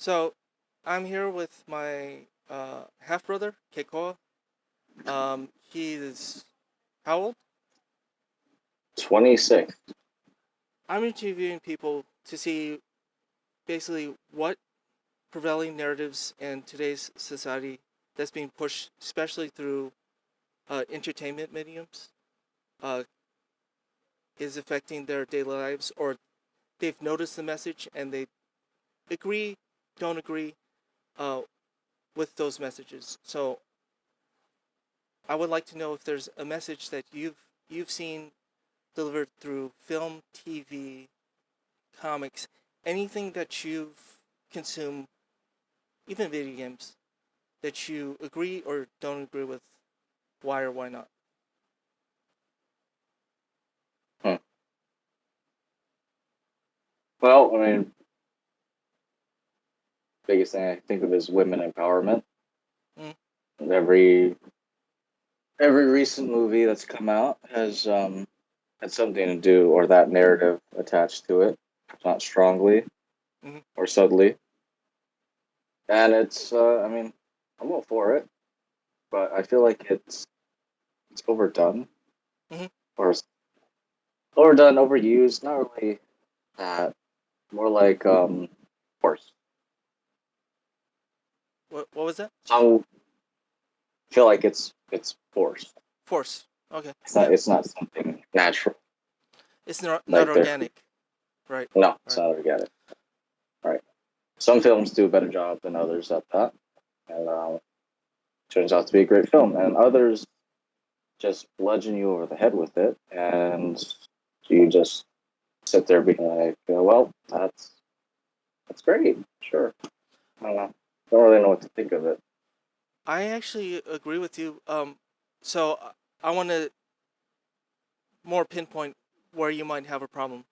So, I'm here with my half brother, Keikoa. He is how old? 26. I'm interviewing people to see basically what prevailing narratives in today's society that's being pushed, especially through entertainment mediums, uh, is affecting their daily lives, or they've noticed the message and they agree, don't agree uh, with those messages. So, I would like to know if there's a message that you've seen delivered through film, TV, comics, anything that you've consumed, even video games, that you agree or don't agree with, why or why not? Hmm. Well, biggest thing I think of is women empowerment. Mm, Every every recent movie that's come out has had something to do or that narrative attached to it, not strongly mm, or subtly. And I'm all for it, but I feel like it's overdone mm. or overdone, overused. Not really that. More like force. What was that? Some feel like it's forced. Force. Okay. It's not Yeah. it's not something natural. It's not Like they're organic. Right. no, it's Right. not organic. Right. Some films do a better job than others at that, and turns out to be a great film. And others just bludgeon you over the head with it, and you just sit there being like, "Well, that's great, sure." I don't know. Don't really know what to think of it. I actually agree with you. So I want to more pinpoint where you might have a problem.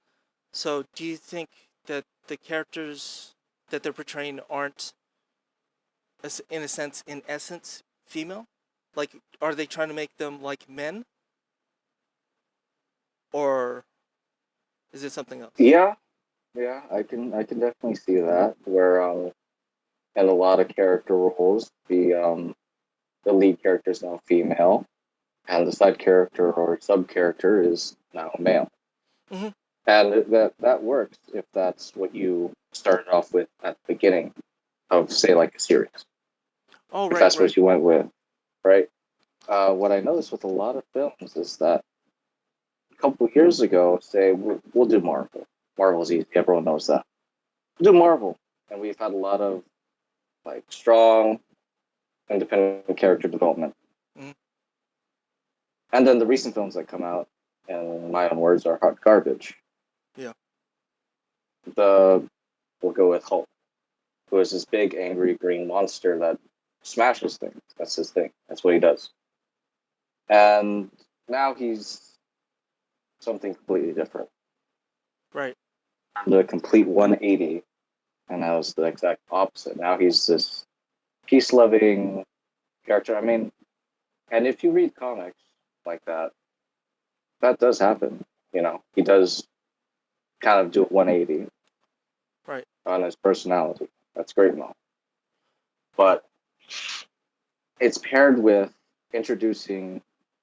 So, do you think that the characters that they're portraying aren't, in a sense, in essence, female? Like, are they trying to make them like men, or is it something else? Yeah, yeah, I can definitely see that where in a lot of character roles, the lead character is now female, and the side character or sub character is now male. Mm-hmm. And that works if that's what you started off with at the beginning of, say, like a series. Oh, If right, that's right. what you went with, right? What I noticed with a lot of films is that a couple of years ago, say we'll do Marvel. Marvel's easy. Everyone knows that. We'll do Marvel, and we've had a lot of like strong independent character development. Mm-hmm. And then the recent films that come out, in my own words, are hot garbage. Yeah. The We'll go with Hulk, who is this big, angry green monster that smashes things. That's his thing. That's what he does. And now he's something completely different. Right. The complete 180, and now it's the exact opposite. Now he's this peace-loving character. And if you read comics like that, that does happen. He does kind of do a 180 Right. on his personality. That's great and all. Right. But it's paired with introducing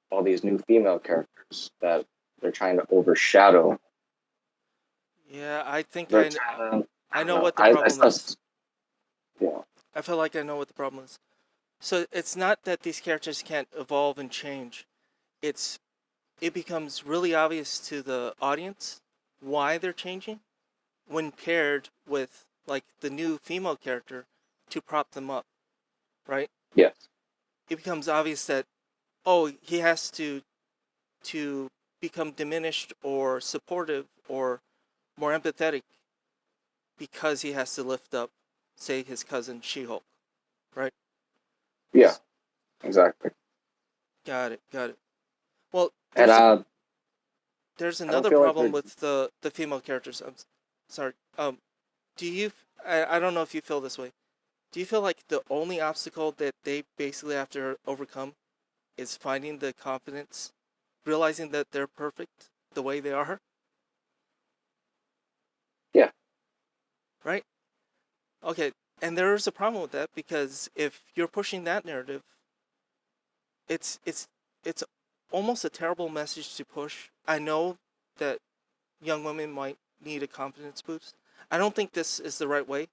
all these new female characters that they're trying to overshadow. Yeah. I think They're trying to, I I don't know know. what the I problem still, is. yeah, I feel like I know what the problem is. So it's not that these characters can't evolve and change. It's it becomes really obvious to the audience why they're changing when paired with like the new female character to prop them up, right? yes, It becomes obvious that oh, he has to become diminished or supportive or more empathetic because he has to lift up, say, his cousin She-Hulk, right? yeah, exactly. Got it, got it. Well, And there's I don't another feel like problem they're. with the female characters. Sorry. Do you? I don't know if you feel this way. Do you feel like the only obstacle that they basically have to overcome is finding the confidence, realizing that they're perfect the way they are, Yeah, right? Okay, And there is a problem with that because if you're pushing that narrative, it's it's it's almost a terrible message to push. I know that young women might need a confidence boost. I don't think this is the right way,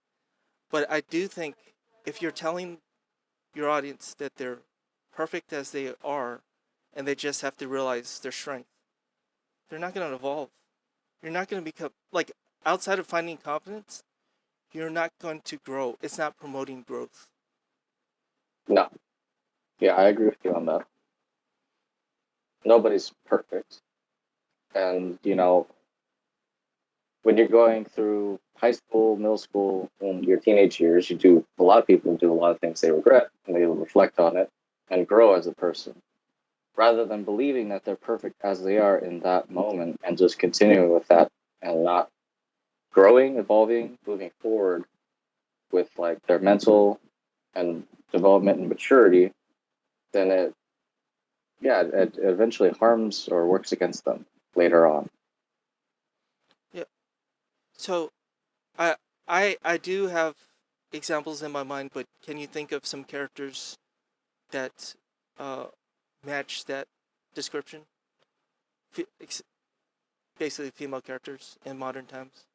but I do think if you're telling your audience that they're perfect as they are and they just have to realize their strength, they're not going to evolve. You're not going to become like outside of finding confidence, you're not going to grow. It's not promoting growth. No, yeah, I agree with you on that. Nobody's perfect, and when you're going through high school, middle school, and your teenage years, a lot of people do a lot of things they regret, and they reflect on it and grow as a person, rather than believing that they're perfect as they are in that moment and just continuing with that and not growing, evolving, moving forward with like their mental and development and maturity, then it eventually harms or works against them later on. Yeah. So I do have examples in my mind, but can you think of some characters that uh, match that description? Basically, female characters in modern times.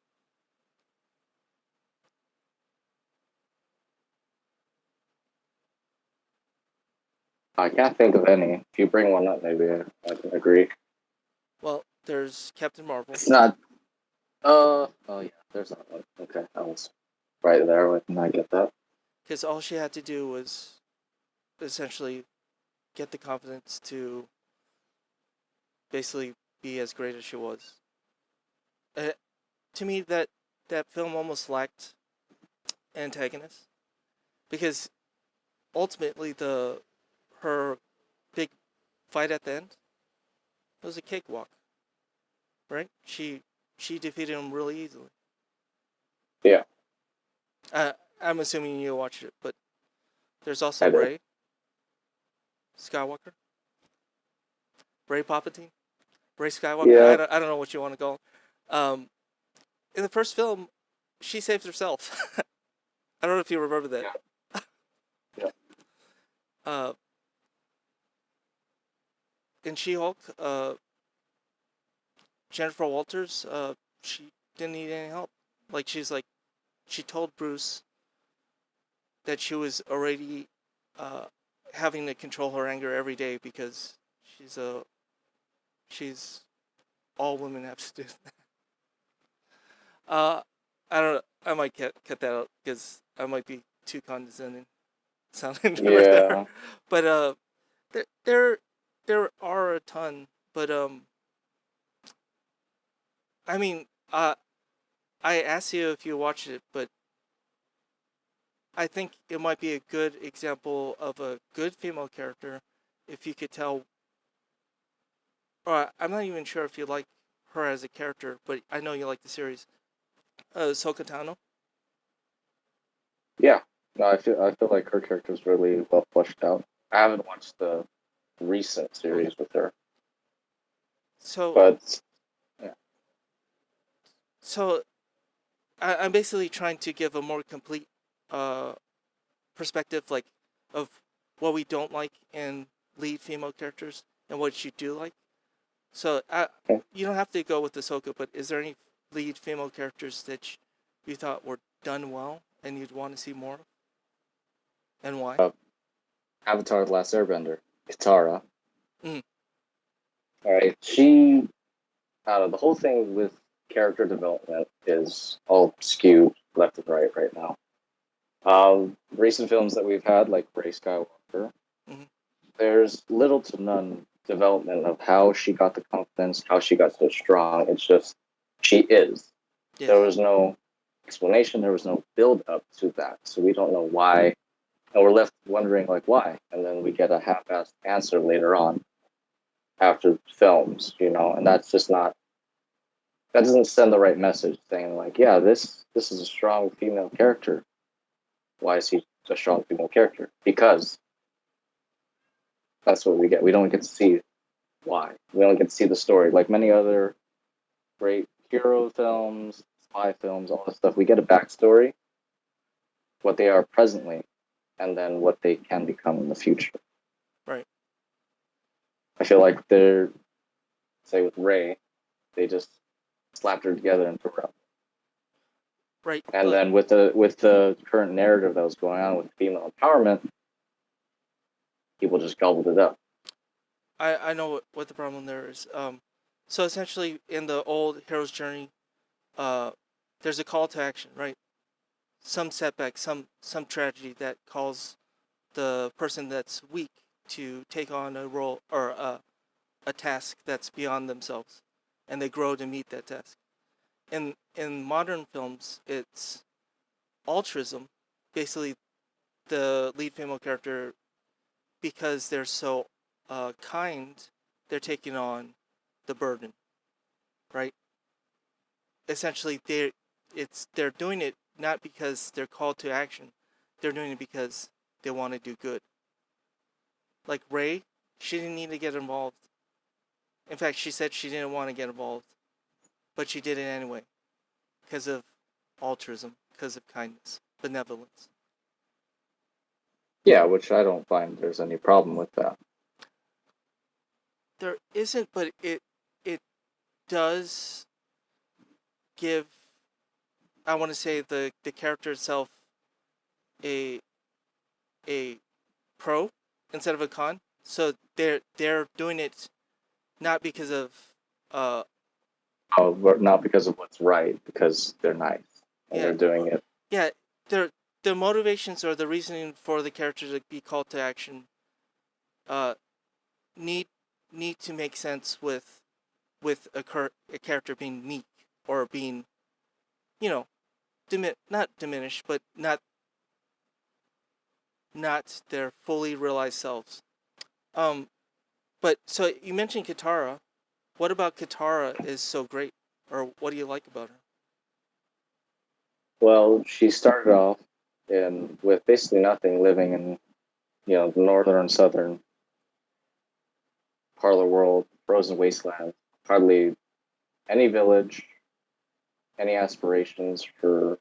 I can't think of any. If you bring one up, maybe I can agree. Well, there's Captain Marvel. It's not. Oh yeah, there's that one. Okay, I was right there with, and I get that. Because all she had to do was essentially get the confidence to basically be as great as she was. Uh, to me, that film almost lacked antagonist because ultimately her big fight at the end was a cakewalk, right? She defeated him really easily. Yeah, I'm assuming you watched it, but there's I also did. Rey Skywalker, Rey Palpatine, Rey Skywalker. Yeah, I don't know what you want to call. Um, in the first film, she saved herself. I don't know if you remember that. yeah, yeah. Uh, in She-Hulk, Jennifer Walters, she didn't need any help. Like she told Bruce that she was already uh, having to control her anger every day because she's a she's all women have to do. Uh, I don't know. I might cut that out because I might be too condescending sounding right there. Yeah. But there there there are a ton. But I mean, I asked you if you watched it, but I think it might be a good example of a good female character if you could tell. Or I'm not even sure if you like her as a character, but I know you like the series. Ahsoka Tano. Yeah. No, I feel like her character is really well fleshed out. I haven't watched the recent Okay. series with her, So but yeah, so I'm basically trying to give a more complete uh perspective, like of what we don't like in lead female characters and what you do like. So you don't have to go with Ahsoka, but is there any lead female characters that you thought were done well and you'd want to see more of, and why? uh, Avatar: The Last Airbender, Katara. Mm, All right, she out of the whole thing with character development is all skewed left and right now. Recent films that we've had, like Rey Skywalker, mm-hmm. there's little to none development of how she got the confidence, how she got so strong. It's just she is. There Yes. was no explanation. There was no build up to that, so we don't know why, and we're left wondering like why. And then we get a half-assed answer later on after films, and that's just not. That doesn't send the right message. Saying like, yeah, this is a strong female character. Why is he a strong female character? Because that's what we get. We don't get to see why. We don't get to see the story. Like many other great hero films, spy films, all this stuff, we get a backstory, what they are presently, and then what they can become in the future. Right. I feel like they're, say with Rey, they just slapped her together into a row. Right. And but then with the current narrative that was going on with female empowerment, people just gobbled it up. I know what the problem there is. So essentially, in the old hero's journey, there's a call to action, right? Some setback, some tragedy that calls the person that's weak to take on a role or a task that's beyond themselves, and they grow to meet that task. In modern films, it's altruism. Basically, the lead female character, because they're so kind, they're taking on the burden, right? Essentially, they're doing it not because they're called to action. They're doing it because they want to do good. Like Rey, she didn't need to get involved. In fact, she said she didn't want to get involved, but she did it anyway because of altruism, because of kindness, benevolence. Yeah, which I don't find there's any problem with that. There isn't, but it does give, I want to say, the character itself a a pro instead of a con. So they're doing it not because of uh Oh, but not because of what's right, because they're nice and yeah they're doing it. yeah their the motivations or the reasoning for the character to be called to action uh need need to make sense with a character being meek or being, you know, not diminished, but not their fully realized selves. Um, but so you mentioned Katara. What about Katara is so great, or what do you like about her? Well, she started off with basically nothing, living in the northern and southern part of the world, frozen wasteland, hardly any village, any aspirations for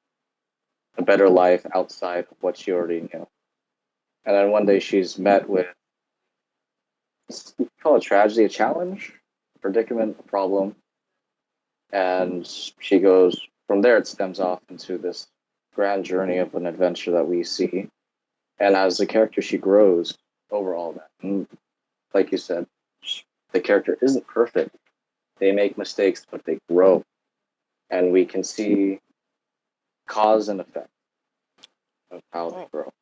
a better life outside of what she already knew. And then one day she's met with, call it tragedy, a challenge, a predicament, a problem, and she goes from there. It stems off into this grand journey of an adventure that we see, and as the character, she grows over all that. And like you said, the character isn't perfect. They make mistakes, but they grow, and we can see cause and effect of how they Oh, grow.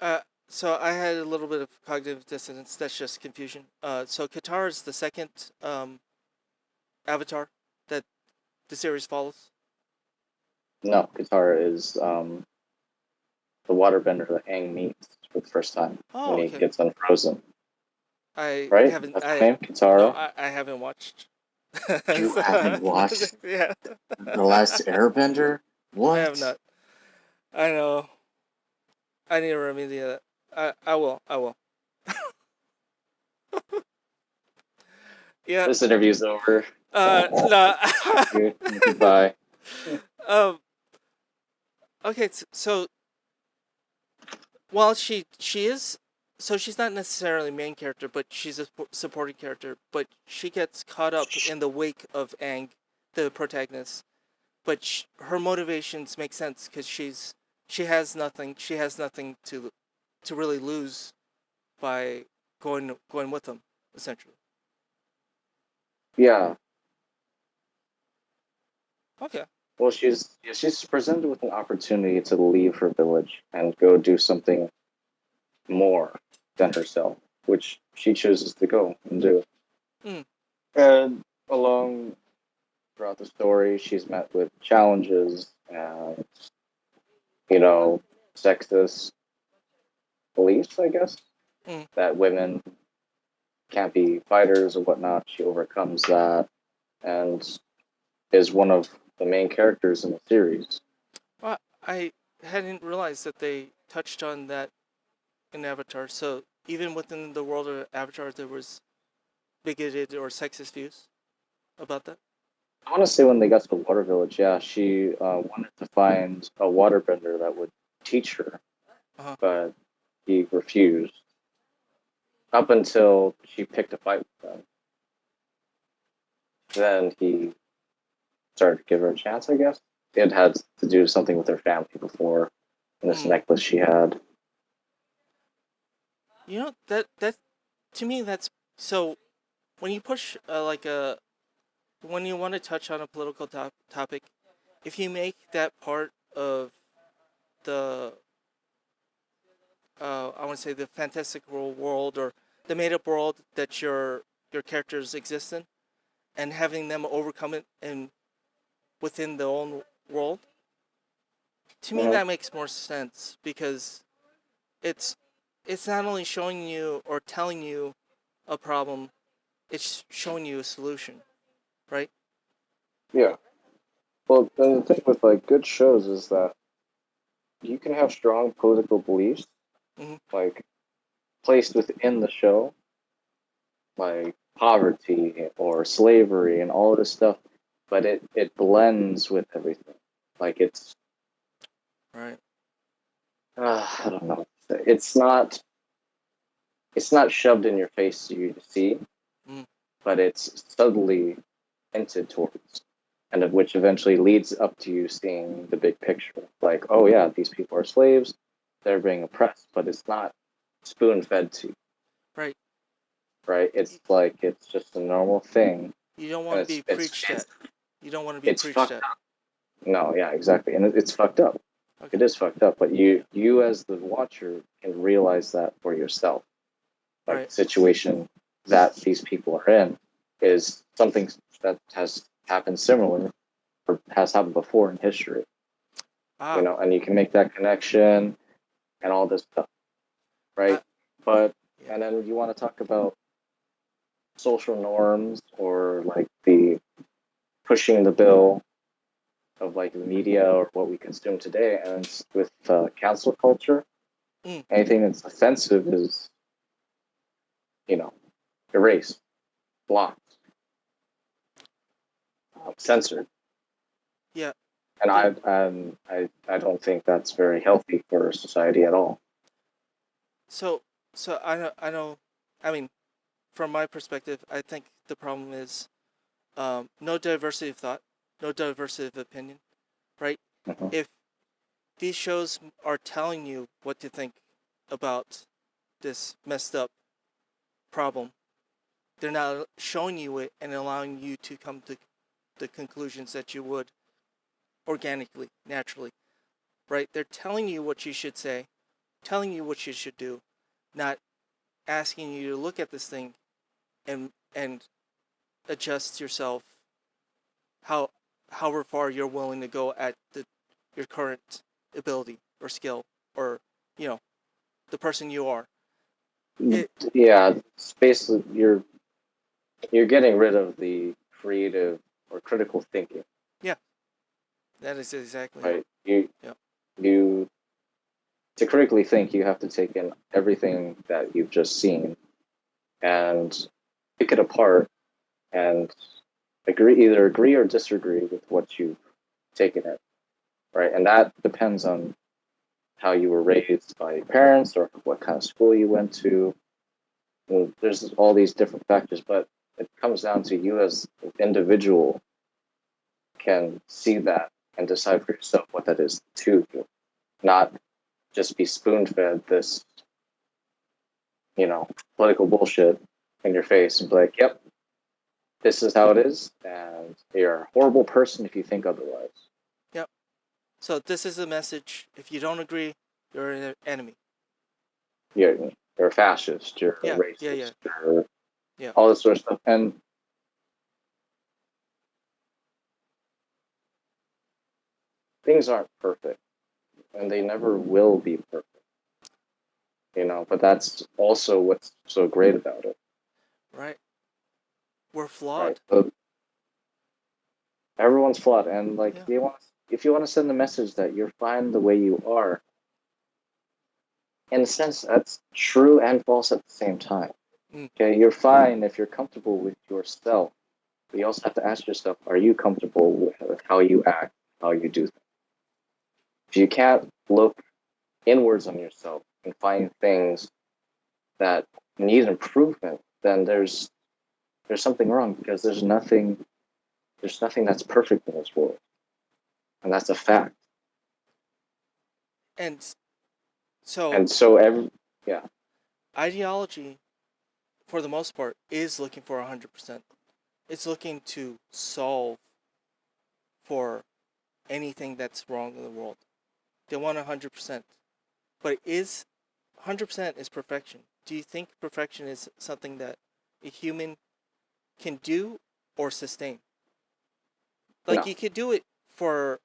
uh, so I had a little bit of cognitive dissonance. That's just confusion. So Katara is the second Avatar that the series follows. No, Katara is the waterbender that Aang meets for the first time when Oh, he okay. gets unfrozen. I Right? haven't. That's the I name, No, Katara. I haven't watched. You haven't watched Yeah, The Last Airbender? I have What? not. I know. I need to remediate that. I will. I will. Yeah. This interview's over. No. Goodbye. um. Okay. So while she is, so she's not necessarily main character, but she's a supporting character. But she gets caught up in the wake of Aang, the protagonist. But her motivations make sense because she has nothing. She has nothing to really lose by going with them, essentially. Yeah. Okay. Well, she's presented with an opportunity to leave her village and go do something more than herself, which she chooses to go and do. Mm. And along throughout the story, she's met with challenges and sexist beliefs, I guess, Mm. that women can't be fighters or whatnot. She overcomes that and is one of the main characters in the series. Well, I hadn't realized that they touched on that in Avatar. So even within the world of Avatar, there was bigoted or sexist views about that. I want to say when they got to the water village, yeah, she wanted to find a waterbender that would teach her, Uh-huh. but he refused up until she picked a fight with him. Then he started to give her a chance, I guess. It had to do something with her family before, and this Hmm. necklace she had. You know that to me that's so. When you push when you want to touch on a political topic, if you make that part of the I want to say the fantastical world or the made up world that your characters exist in, and having them overcome it and within their own world, to me Mhm. that makes more sense because it's it's not only showing you or telling you a problem, it's showing you a solution, right? Yeah. Well, the thing with like good shows is that you can have strong political beliefs, Hmm. like placed within the show, like poverty or slavery and all of this stuff, but it blends with everything. Like Right. I don't know. It's not shoved in your face for you to see, Mm. but it's subtly hinted towards, and of which eventually leads up to you seeing the big picture. Like, oh yeah, these people are slaves, they're being oppressed, but it's not spoon fed to you, Right. right? It's like it's just a normal thing, You don't and want to it's be it's preached it's at. You don't want to be it's preached fucked at. up. No, yeah, exactly, and it's fucked up. Okay. It is fucked up, but you as the watcher can realize that for yourself. Like Right. the situation that these people are in is something that has happened similar or has happened before in history, Ah. and you can make that connection and all this stuff, right? I, But yeah. and then you want to talk about social norms or like the pushing the bill of like the media or what we consume today, and it's with cancel culture, Mm. anything that's offensive is erased, blocked, censored. Yeah. And The, I don't think that's very healthy for society at all. so I know. I mean, from my perspective, I think the problem is no diversity of thought, no diversity of opinion, right? Mhm. If these shows are telling you what to think about this messed up problem, they're not showing you it and allowing you to come to the conclusions that you would organically, naturally, right? They're telling you what you should say, telling you what you should do, not asking you to look at this thing and adjust yourself how however far you're willing to go at your current ability or skill or you know the person you are. It Yeah, it's basically you're getting rid of the creative or critical thinking, Yeah, that is exactly it. right? You Yeah. you to critically think, you have to take in everything that you've just seen and pick it apart and either agree or disagree with what you've taken in, right? And that depends on how you were raised by your parents or what kind of school you went to. Well, there's all these different factors, but it comes down to you as an individual can see that and decide for yourself what that is to you, not just be spoon fed this, political bullshit in your face and be like, yep, this is how it is, and you're a horrible person if you think otherwise. Yep. So this is the message. If you don't agree, you're an enemy. You're a fascist, you're a Yeah. Yeah. Yeah. racist, you're Yeah. all this sort of stuff. And things aren't perfect, and they never will be perfect. But that's also what's so great about it, Right. We're right? flawed. So everyone's flawed, and like Yeah. if you want to send the message that you're fine the way you are, in a sense, that's true and false at the same time. Mm. Okay, you're fine if you're comfortable with yourself, but you also have to ask yourself, are you comfortable with how you act, how you do things? If you can't look inwards on yourself and find things that need improvement, then there's something wrong, because there's nothing that's perfect in this world, and that's a fact. And so And so ideology, for the most part, is looking for 100%. It's looking to solve for anything that's wrong in the world. They want 100%. But 100% is perfection. Do you think perfection is something that a human can do or sustain? Like, No. you could do it for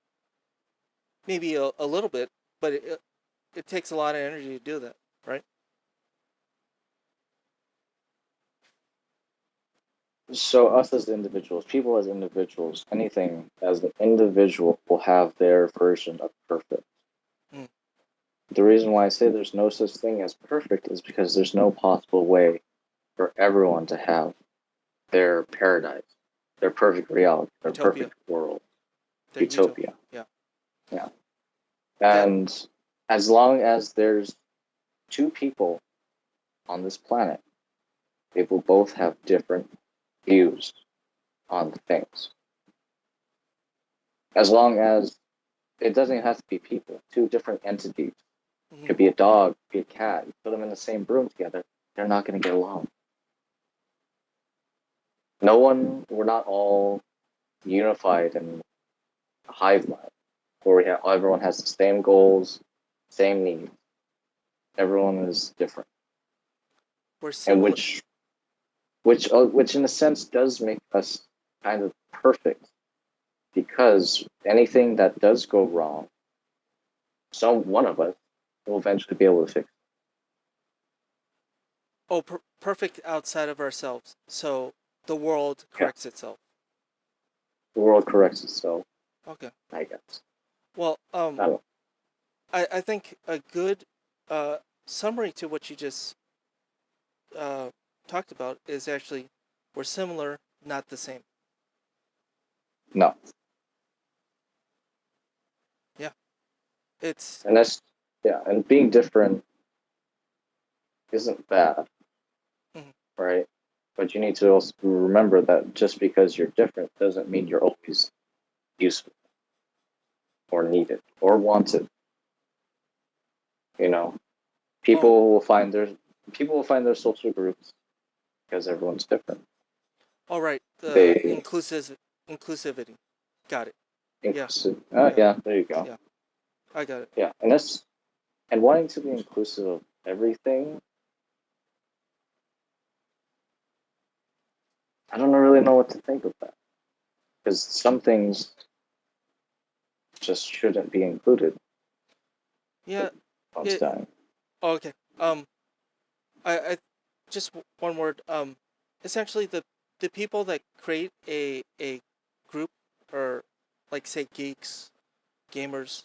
maybe a little bit, but it takes a lot of energy to do that, right? So us as individuals, people as individuals, anything as an individual will have their version of perfect. Mm. The reason why I say there's no such thing as perfect is because there's no possible way for everyone to have their paradise, their perfect reality, their Utopia. perfect world, Their utopia. Yeah. Yeah. And as long as there's two people on this planet, they will both have different views on things. As long as it doesn't have to be people, two different entities. Mhm. It could be a dog, could be a cat. You put them in the same room together, they're not going to get along. We're not all unified in a hive mind, where everyone has the same goals, same needs. Everyone is different, We're and similar. which in a sense does make us kind of perfect, because anything that does go wrong, one of us will eventually be able to fix it. Oh, perfect outside of ourselves. So the world Yeah. corrects itself. The world corrects itself, Okay. I guess. Well, I don't know. I think a good summary to what you just talked about is actually we're similar, not the same. No. It's And and being different isn't bad, Mhm. right? But you need to also remember that just because you're different doesn't mean you're always useful or needed or wanted. You know, people will find their social groups because everyone's different. all right. The They inclusivity. Got it. inclusive. Yeah. Yeah, there you go. Yeah. I got it. Yeah, and wanting to be inclusive of everything. I don't really know what to think of that, because some things just shouldn't be included. Yeah. Phone's dying. Okay. I just one word. Essentially the people that create a group, or like say geeks, gamers,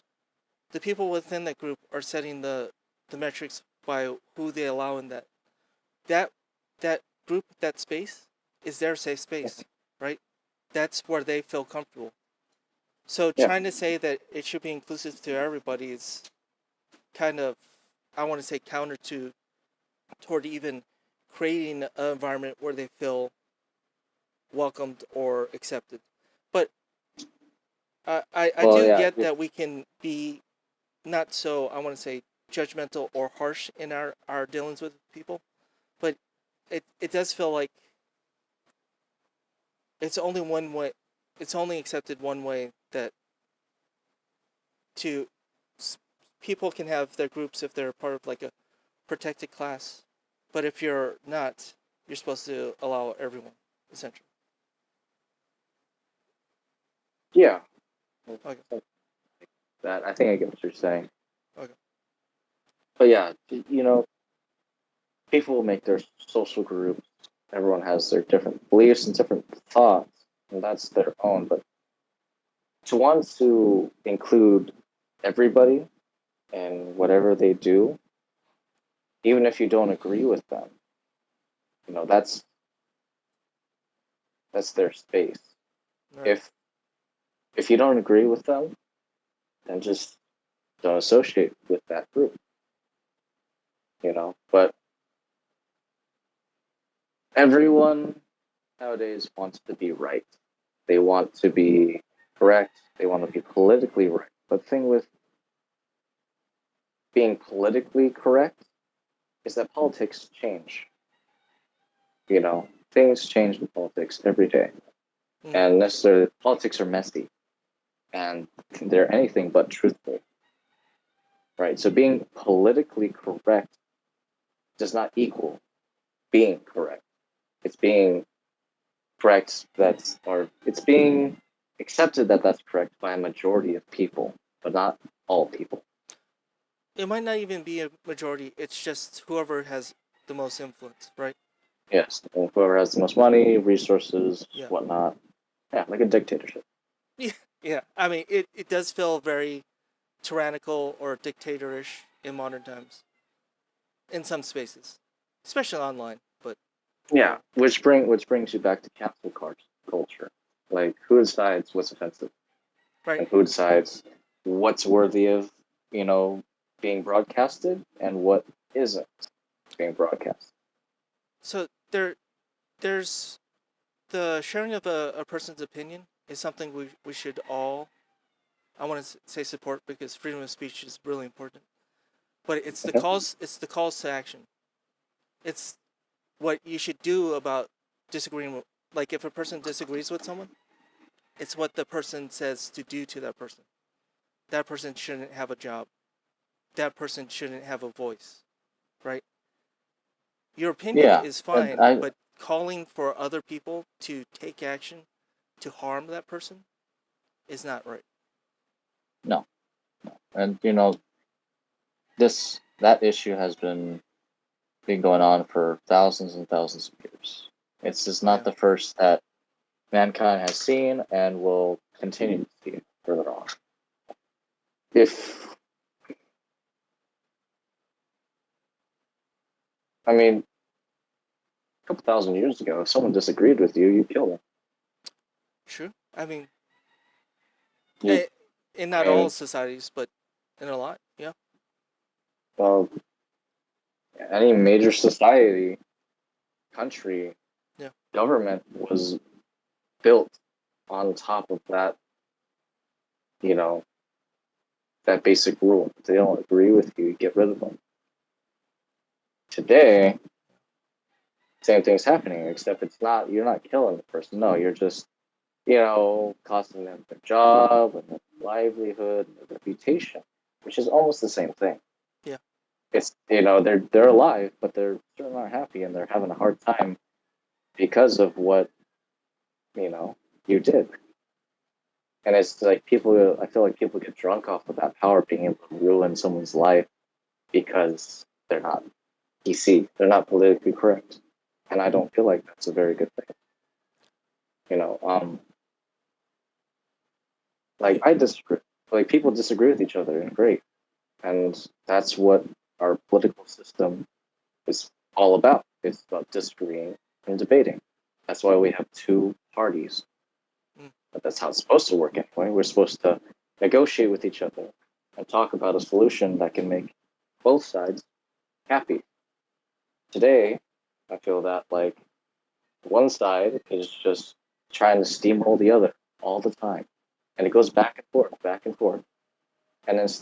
the people within that group are setting the metrics by who they allow in that that group, that space is their safe space, right? That's where they feel comfortable. So Yeah. trying to say that it should be inclusive to everybody is kind of, I want to say, counter to toward even creating an environment where they feel welcomed or accepted. But I Well, do yeah. get that we can be not so, I want to say, judgmental or harsh in our dealings with people, but it does feel like it's only one way, it's only accepted one way, that to people can have their groups if they're part of like a protected class, but if you're not, you're supposed to allow everyone, essentially. Yeah. Okay. That I think I get what you're saying. Okay. But yeah, people will make their social groups. Everyone has their different beliefs and different thoughts, and that's their own. But to want to include everybody in whatever they do, even if you don't agree with them, that's their space. Right. If you don't agree with them, then just don't associate with that group. But everyone nowadays wants to be right. They want to be correct. They want to be politically right. But the thing with being politically correct is that politics change. Things change in politics every day. Mm. And necessarily, politics are messy. And they're anything but truthful. Right? So being politically correct does not equal being correct. It's being correct it's being accepted that that's correct by a majority of people, but not all people. It might not even be a majority. It's just whoever has the most influence, right? Yes, and whoever has the most money, resources, Yeah. whatnot. Yeah, like a dictatorship. Yeah. I mean, it does feel very tyrannical or dictatorish in modern times. In some spaces, especially online. But Yeah, which brings you back to cancel culture. Like, who decides what's offensive, right. and who decides what's worthy of being broadcasted and what isn't being broadcast. So there's the sharing of a person's opinion is something we should all, I want to say, support, because freedom of speech is really important. But it's the Okay. calls to action. It's what you should do about disagreeing with, like, if a person disagrees with someone, it's what the person says to do to that person. That person shouldn't have a job. That person shouldn't have a voice, right? Your opinion Yeah, is and fine, but calling for other people to take action to harm that person is not right. No. And that issue has been going on for thousands and thousands of years. It's just not the first that mankind has seen and will continue to see further on. I mean, a couple thousand years ago, if someone disagreed with you, you killed them. True. I mean, You, in not all societies, but in a lot, yeah. Well, any major society, country, government was built on top of that, that basic rule. If they don't agree with you, you get rid of them. Today, same thing's happening, except you're not killing the person. No, you're just, costing them their job and their livelihood and their reputation, which is almost the same thing. Yeah. It's, they're alive, but they're still not happy, and they're having a hard time because of what, you did. And it's like I feel like people get drunk off of that power, being able to ruin someone's life because they're not PC, they're not politically correct. And I don't feel like that's a very good thing. Like, I disagree. Like, people disagree with each other, and great. And that's what our political system is all about. It's about disagreeing and debating. That's why we have two parties. But that's how it's supposed to work anyway. We're supposed to negotiate with each other and talk about a solution that can make both sides happy. Today, I feel that, like, one side is just trying to steamroll the other all the time. And it goes back and forth, back and forth. And the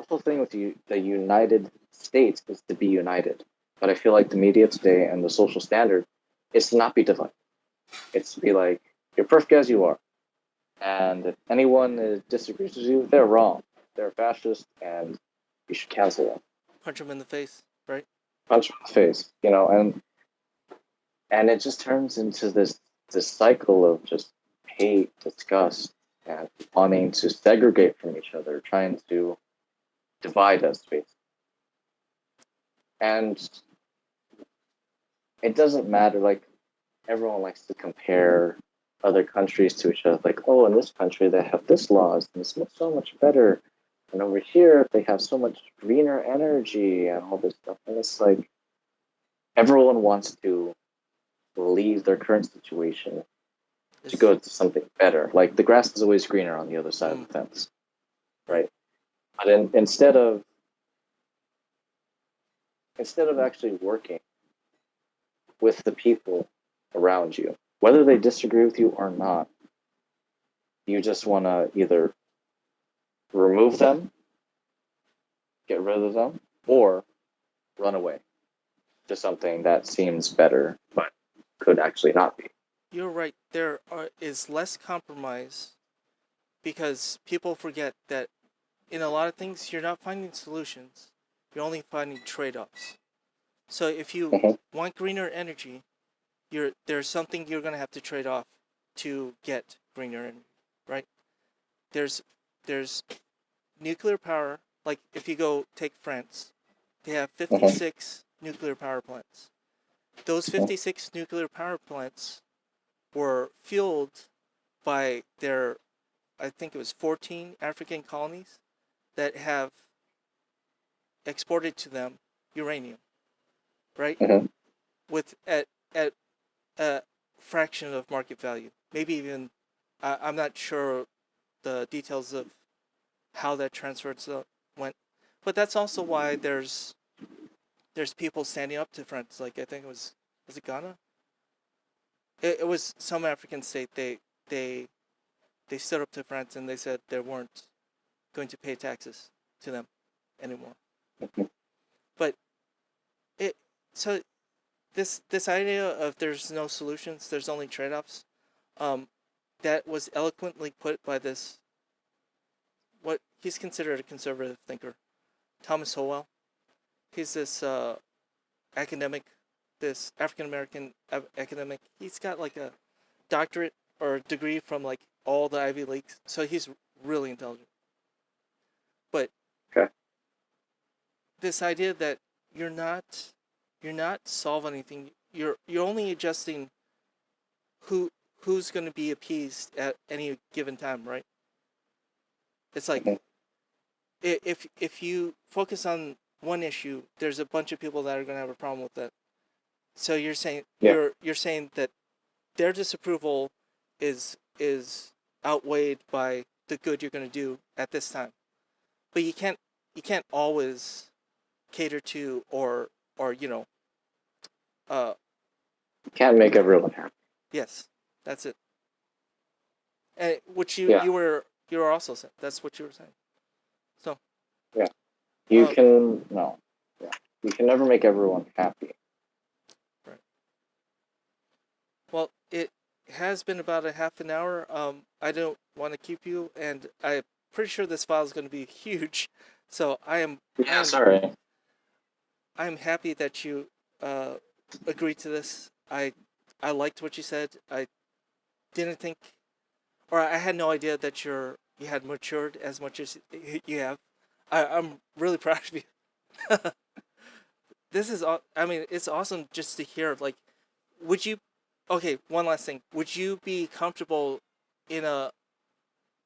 whole thing with the United States is to be united. But I feel like the media today and the social standard is to not be divided. It's to be like, you're perfect as you are. And if anyone disagrees with you, they're wrong. They're fascist, and you should cancel them. Punch them in the face, right? Punch them in the face, and it just turns into this cycle of just hate, disgust, and wanting to segregate from each other, trying to divide us, basically. And it doesn't matter, like, everyone likes to compare other countries to each other, like, oh, in this country they have this laws, and it's so much better, and over here they have so much greener energy and all this stuff. And it's like, everyone wants to leave their current situation to go to something better. Like, the grass is always greener on the other side of the fence, right? But instead of instead of actually working with the people around you, whether they disagree with you or not, you just want to either remove them, get rid of them, or run away to something that seems better but could actually not be. You're right. There is less compromise because people forget that in a lot of things you're not finding solutions. You're only finding trade-offs. So if you Mhm. want greener energy, there's something you're gonna have to trade off to get greener energy, right? There's nuclear power. Like if you go take France, they have 56 nuclear power plants. Those 56 nuclear power plants were fueled by their, I think it was 14 African colonies that have exported to them uranium, right? Mhm. With at a fraction of market value, maybe even I'm not sure the details of how that transfer went, but that's also why there's people standing up to France. Like I think was it Ghana? It was some African state. They they stood up to France and they said they weren't going to pay taxes to them anymore. Mhm. But it so this idea of there's no solutions, there's only trade-offs, um, that was eloquently put by this what he's considered a conservative thinker, Thomas Howell. He's this academic, this African American academic. He's got like a doctorate or degree from like all the Ivy Leagues, so he's really intelligent. But Okay. this idea that you're not you're not solving anything. You're only adjusting who who's going to be appeased at any given time, right? It's like Mhm. if you focus on one issue, there's a bunch of people that are going to have a problem with that. So you're saying Yeah. you're saying that their disapproval is outweighed by the good you're going to do at this time. But you can't always cater to or uh Can't make everyone happy. yes, that's it. And which Yeah. you were also saying. That's what you were saying. So You um can no. Yeah. You can never make everyone happy. right. Well, it has been about a half an hour. I don't want to keep you, and I'm pretty sure this file is going to be huge. So Yeah, sorry. I am happy that you uh, agreed to this. I liked what you said. I didn't think, or I had no idea that you had matured as much as you have. I'm really proud of you. This is I mean, it's awesome just to hear. Like, would you? Okay, one last thing. Would you be comfortable in a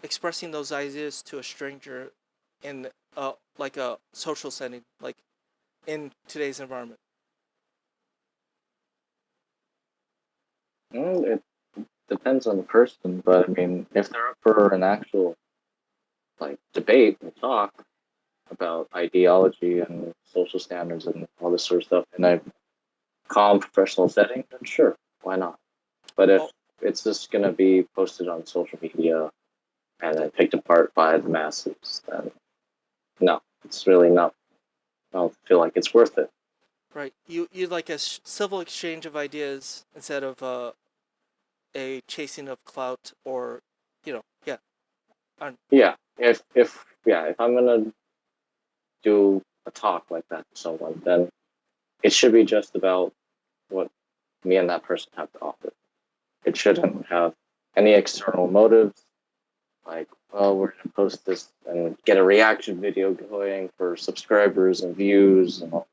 expressing those ideas to a stranger in like a social setting, like in today's environment? It depends on the person, but I mean, if they're up for an actual like debate and talk about ideology and social standards and all this sort of stuff in a calm professional setting, then sure, why not? But if Oh, it's just gonna be posted on social media and then picked apart by the masses, then no, it's really not. I don't feel like it's worth it. right. You like a civil exchange of ideas instead of a chasing of clout or, yeah. Yeah, if I'm gonna do a talk like that to someone, then it should be just about what me and that person have to offer. It shouldn't have any external motives, like, oh, we're gonna post this and get a reaction video going for subscribers and views and all